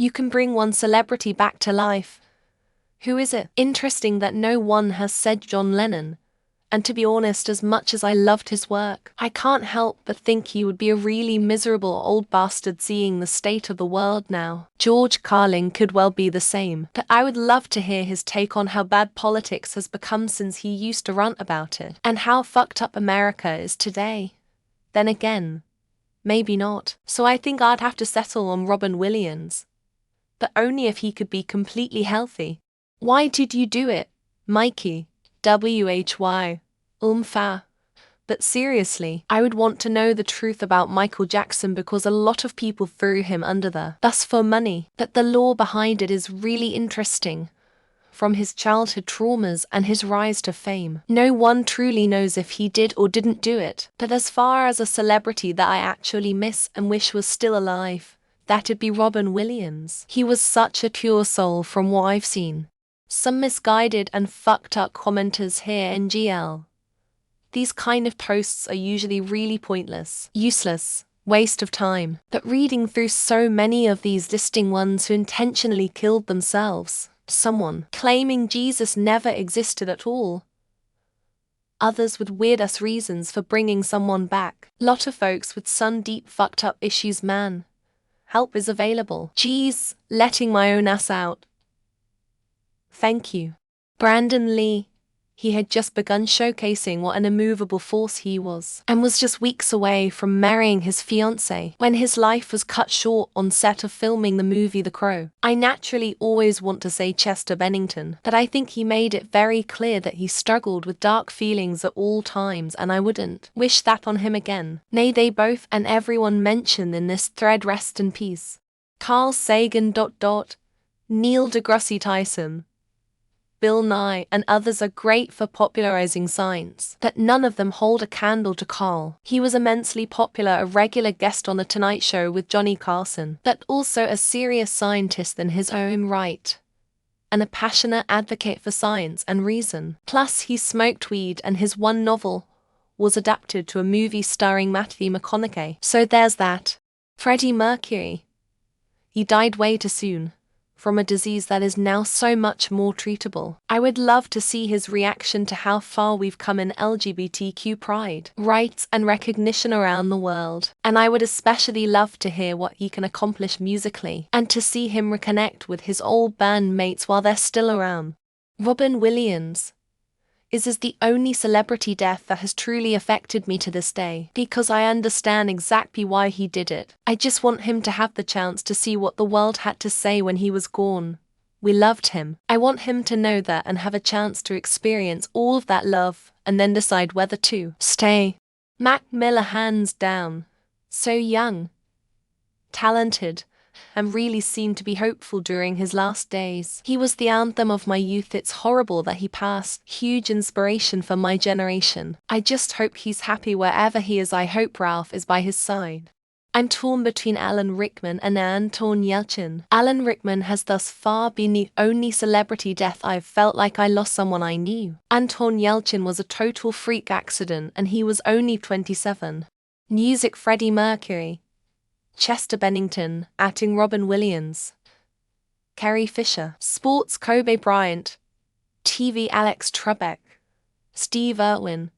You can bring one celebrity back to life. Who is it? Interesting that no one has said John Lennon. And to be honest, as much as I loved his work, I can't help but think he would be a really miserable old bastard seeing the state of the world now. George Carlin could well be the same, but I would love to hear his take on how bad politics has become since he used to rant about it, and how fucked up America is today. Then again, maybe not. So I think I'd have to settle on Robin Williams. But only if he could be completely healthy. Why did you do it, Mikey? WHY. Fa. But seriously, I would want to know the truth about Michael Jackson because a lot of people threw him under the bus for money. But the lore behind it is really interesting. From his childhood traumas and his rise to fame, no one truly knows if he did or didn't do it. But as far as a celebrity that I actually miss and wish was still alive, that'd be Robin Williams. He was such a pure soul from what I've seen. Some misguided and fucked up commenters here in GL. These kind of posts are usually really pointless, useless, waste of time. But reading through so many of these listing ones who intentionally killed themselves, someone claiming Jesus never existed at all, others with weird-ass reasons for bringing someone back, lot of folks with some deep fucked up issues, man. Help is available. Geez, letting my own ass out. Thank you. Brandon Lee. He had just begun showcasing what an immovable force he was, and was just weeks away from marrying his fiancée when his life was cut short on set of filming the movie The Crow. I naturally always want to say Chester Bennington, but I think he made it very clear that he struggled with dark feelings at all times, and I wouldn't wish that on him again. Nay, they both and everyone mentioned in this thread rest in peace. Carl Sagan. Neil deGrasse Tyson, Bill Nye, and others are great for popularizing science, but none of them hold a candle to Carl. He was immensely popular, a regular guest on The Tonight Show with Johnny Carson, but also a serious scientist in his own right, and a passionate advocate for science and reason. Plus, he smoked weed, and his one novel was adapted to a movie starring Matthew McConaughey. So there's that. Freddie Mercury. He died way too soon, from a disease that is now so much more treatable. I would love to see his reaction to how far we've come in LGBTQ pride, rights and recognition around the world. And I would especially love to hear what he can accomplish musically, and to see him reconnect with his old bandmates while they're still around. Robin Williams is the only celebrity death that has truly affected me to this day, because I understand exactly why he did it. I just want him to have the chance to see what the world had to say when he was gone. We loved him. I want him to know that and have a chance to experience all of that love, and then decide whether to stay. Mac Miller, hands down. So young, talented, and really seemed to be hopeful during his last days. He was the anthem of my youth. It's horrible that he passed. Huge inspiration for my generation. I just hope he's happy wherever he is. I hope Ralph is by his side. I'm torn between Alan Rickman and Anton Yelchin. Alan Rickman has thus far been the only celebrity death I've felt like I lost someone I knew. Anton Yelchin was a total freak accident, and he was only 27. Music: Freddie Mercury, Chester Bennington, acting Robin Williams, Carrie Fisher. Sports: Kobe Bryant, TV: Alex Trebek, Steve Irwin,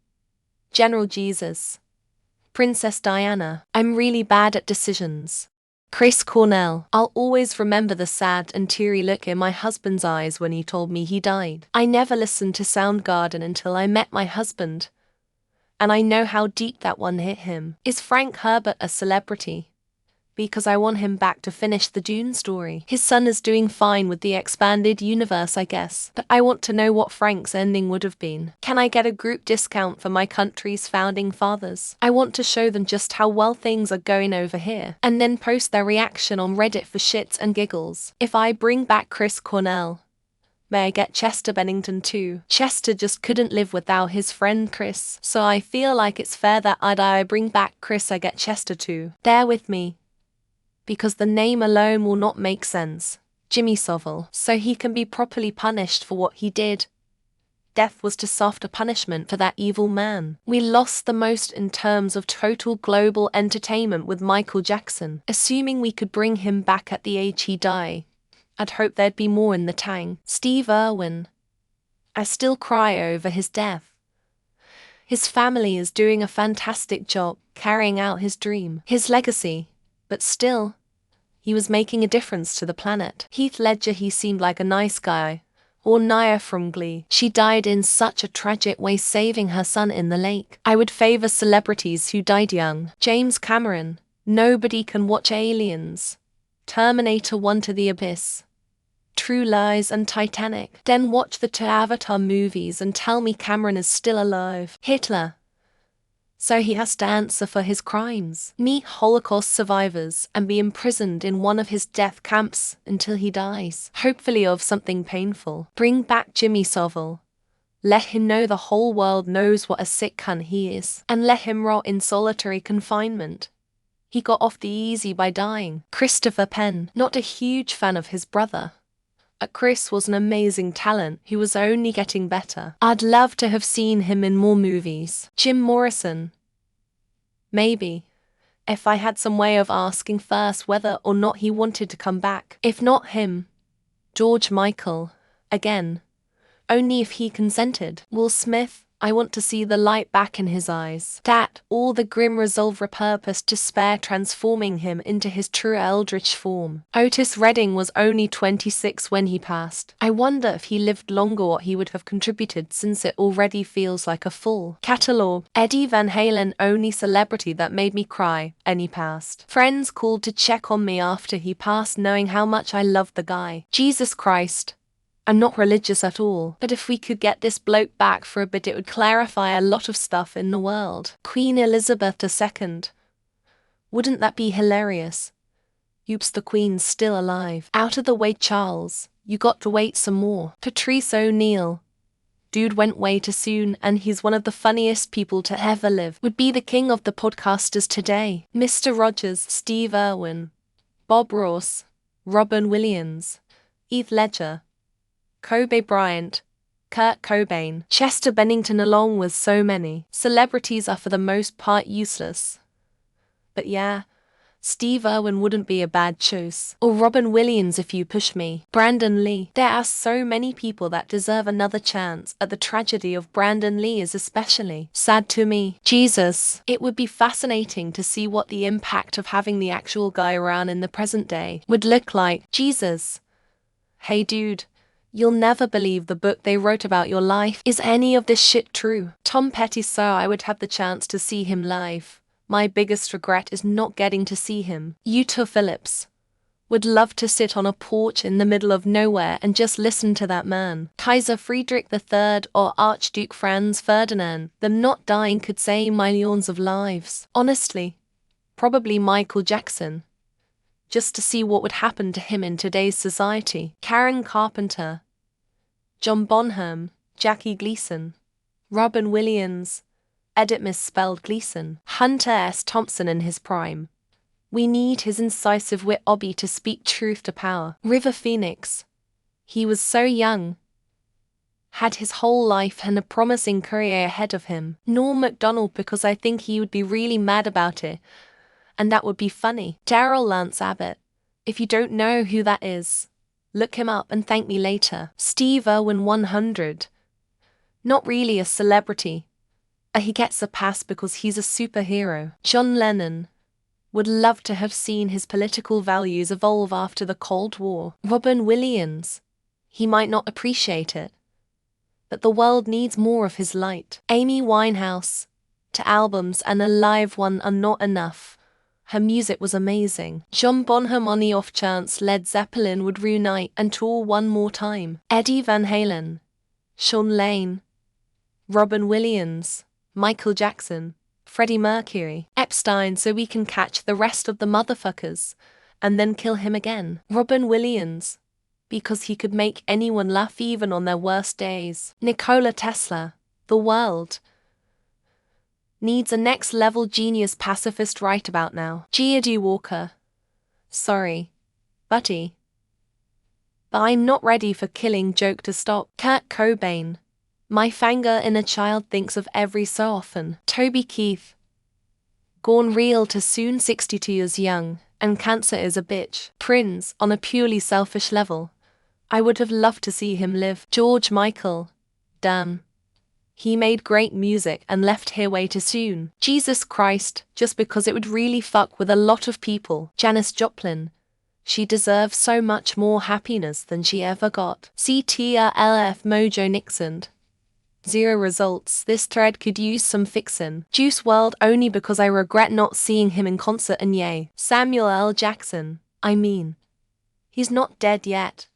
General Jesus, Princess Diana. I'm really bad at decisions. Chris Cornell. I'll always remember the sad and teary look in my husband's eyes when he told me he died. I never listened to Soundgarden until I met my husband, and I know how deep that one hit him. Is Frank Herbert a celebrity? Because I want him back to finish the Dune story. His son is doing fine with the expanded universe, I guess, but I want to know what Frank's ending would have been. Can I get a group discount for my country's founding fathers? I want to show them just how well things are going over here, and then post their reaction on Reddit for shits and giggles. If I bring back Chris Cornell, may I get Chester Bennington too? Chester just couldn't live without his friend Chris, so I feel like it's fair that I bring back Chris, I get Chester too. Bear with me, because the name alone will not make sense. Jimmy Savile, so he can be properly punished for what he did. Death was too soft a punishment for that evil man. We lost the most in terms of total global entertainment with Michael Jackson. Assuming we could bring him back at the age he died, I'd hope there'd be more in the tank. Steve Irwin. I still cry over his death. His family is doing a fantastic job carrying out his dream, his legacy, but still, he was making a difference to the planet. Heath Ledger, he seemed like a nice guy. Or Nia from Glee. She died in such a tragic way, saving her son in the lake. I would favor celebrities who died young. James Cameron. Nobody can watch Aliens, Terminator 1 to the Abyss, True Lies and Titanic, then watch the two Avatar movies and tell me Cameron is still alive. Hitler. So he has to answer for his crimes. Meet Holocaust survivors and be imprisoned in one of his death camps until he dies, hopefully of something painful. Bring back Jimmy Savile. Let him know the whole world knows what a sick cunt he is, and let him rot in solitary confinement. He got off the easy by dying. Christopher Penn. Not a huge fan of his brother. Chris was an amazing talent who was only getting better. I'd love to have seen him in more movies. Jim Morrison. Maybe, if I had some way of asking first whether or not he wanted to come back. If not him, George Michael. Again, only if he consented. Will Smith. I want to see the light back in his eyes. That, all the grim resolve repurposed to spare, transforming him into his true eldritch form. Otis Redding was only 26 when he passed. I wonder if he lived longer what he would have contributed, since it already feels like a full catalog. Eddie Van Halen, only celebrity that made me cry, and he passed. Friends called to check on me after he passed, knowing how much I loved the guy. Jesus Christ. I'm not religious at all, but if we could get this bloke back for a bit, it would clarify a lot of stuff in the world. Queen Elizabeth II. Wouldn't that be hilarious? Oops, the Queen's still alive. Out of the way, Charles. You got to wait some more. Patrice O'Neill. Dude went way too soon, and he's one of the funniest people to ever live. Would be the king of the podcasters today. Mr. Rogers, Steve Irwin, Bob Ross, Robin Williams, Heath Ledger, Kobe Bryant, Kurt Cobain, Chester Bennington, along with so many. Celebrities are for the most part useless. But yeah, Steve Irwin wouldn't be a bad choice. Or Robin Williams if you push me. Brandon Lee. There are so many people that deserve another chance, and the tragedy of Brandon Lee is especially sad to me. Jesus. It would be fascinating to see what the impact of having the actual guy around in the present day would look like. Jesus. Hey dude. You'll never believe the book they wrote about your life. Is any of this shit true? Tom Petty. So I would have the chance to see him live. My biggest regret is not getting to see him. Utah Phillips. Would love to sit on a porch in the middle of nowhere and just listen to that man. Kaiser Friedrich III or Archduke Franz Ferdinand. Them not dying could save millions of lives. Honestly, probably Michael Jackson. Just to see what would happen to him in today's society. Karen Carpenter, John Bonham, Jackie Gleason, Robin Williams, edit misspelled Gleason, Hunter S. Thompson in his prime. We need his incisive wit Obby to speak truth to power. River Phoenix. He was so young. Had his whole life and a promising career ahead of him. Norm Macdonald, because I think he would be really mad about it. And that would be funny. Daryl Lance Abbott. If you don't know who that is, look him up and thank me later. Steve Irwin 100. Not really a celebrity. He gets a pass because he's a superhero. John Lennon. Would love to have seen his political values evolve after the Cold War. Robin Williams. He might not appreciate it, but the world needs more of his light. Amy Winehouse. To albums and a live one are not enough. Her music was amazing. John Bonham, on the off chance Led Zeppelin would reunite and tour one more time. Eddie Van Halen, Sean Lane, Robin Williams, Michael Jackson, Freddie Mercury, Epstein, so we can catch the rest of the motherfuckers and then kill him again. Robin Williams, because he could make anyone laugh even on their worst days. Nikola Tesla. The world needs a next-level genius pacifist right about now. G.A.D. Walker. Sorry, buddy, but I'm not ready for Killing Joke to stop. Kurt Cobain. My fanger inner child thinks of every so often. Toby Keith. Gone real too soon, 62 years young, and cancer is a bitch. Prince, on a purely selfish level, I would have loved to see him live. George Michael. Damn. He made great music and left here way too soon. Jesus Christ, just because it would really fuck with a lot of people. Janis Joplin. She deserves so much more happiness than she ever got. CTRLF Mojo Nixon. 0 results. This thread could use some fixin'. Juice WRLD only because I regret not seeing him in concert and yay. Samuel L. Jackson. I mean, he's not dead yet.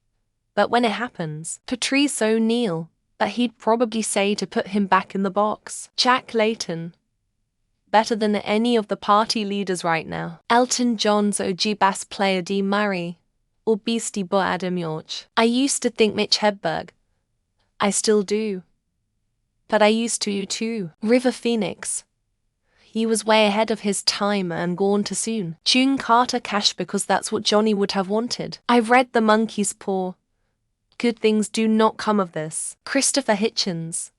But when it happens, Patrice O'Neal, that he'd probably say to put him back in the box. Jack Layton. Better than any of the party leaders right now. Elton John's OG bass player D. Murray. Or Beastie Boy Adam Yauch. I used to think Mitch Hedberg. I still do. But I used to too. River Phoenix. He was way ahead of his time and gone too soon. June Carter Cash because that's what Johnny would have wanted. I've read The Monkey's Paw. Good things do not come of this. Christopher Hitchens.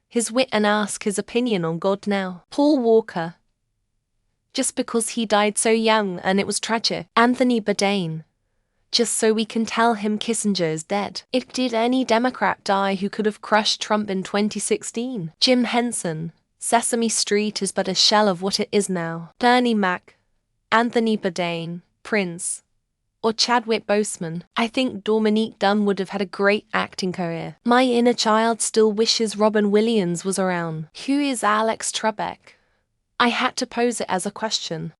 His wit and ask his opinion on God now. Paul Walker. Just because he died so young and it was tragic. Anthony Bourdain. Just so we can tell him Kissinger is dead. If did any Democrat die who could have crushed Trump in 2016? Jim Henson. Sesame Street is but a shell of what it is now. Bernie Mac. Anthony Bourdain. Prince. Or Chadwick Boseman. I think Dominique Dunn would have had a great acting career. My inner child still wishes Robin Williams was around. Who is Alex Trebek? I had to pose it as a question.